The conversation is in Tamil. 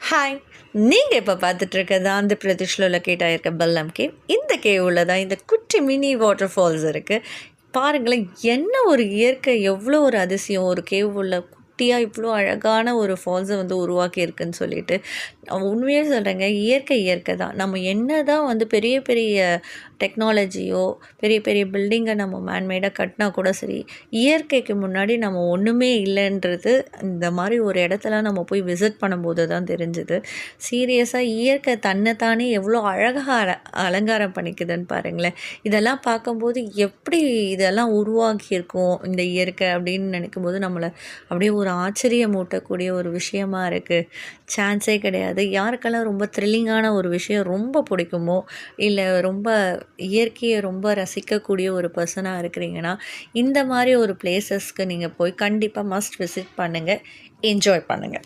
ஹாய், நீங்கள் இப்போ பார்த்துட்ருக்கிறது ஆந்திர பிரதேஷில் லொக்கேட் ஆகிருக்க பெல்லம் கேவ். இந்த கேவில் தான் இந்த குட்டி மினி வாட்டர் ஃபால்ஸ் இருக்குது. பாருங்களேன், என்ன ஒரு இயற்கை, எவ்வளோ ஒரு அதிசயம்! ஒரு கேவ் உள்ள குட்டியாக இவ்வளோ அழகான ஒரு ஃபால்ஸை வந்து உருவாக்கியிருக்குன்னு சொல்லிட்டு உண்மையே சொல்கிறேங்க. இயற்கை இயற்கை தான். நம்ம என்ன தான் வந்து பெரிய பெரிய டெக்னாலஜியோ பெரிய பெரிய பில்டிங்கை நம்ம மேன்மேடாக கட்டினா கூட சரி, இயற்கைக்கு முன்னாடி நம்ம ஒன்றுமே இல்லைன்றது இந்த மாதிரி ஒரு இடத்துல நம்ம போய் விசிட் பண்ணும்போது தான் தெரிஞ்சுது. சீரியஸாக இயற்கை தன்னைத்தானே எவ்வளோ அழகாக அலங்காரம் பண்ணிக்குதுன்னு பாருங்களேன். இதெல்லாம் பார்க்கும்போது எப்படி இதெல்லாம் உருவாக்கியிருக்கோம் இந்த இயற்கை அப்படின்னு நினைக்கும்போது நம்மளை அப்படியே ஒரு ஆச்சரியமூட்டக்கூடிய ஒரு விஷயமா இருக்குது. சான்ஸே கிடையாது. யாருக்கெல்லாம் ரொம்ப த்ரில்லிங்கான ஒரு விஷயம் ரொம்ப பிடிக்குமோ, இல்லை ரொம்ப இயற்கையை ரொம்ப ரசிக்கக்கூடிய ஒரு பர்சனாக இருக்கிறீங்கன்னா, இந்த மாதிரி ஒரு பிளேசஸ்க்கு நீங்கள் போய் கண்டிப்பாக மஸ்ட் விசிட் பண்ணுங்கள். என்ஜாய் பண்ணுங்கள்.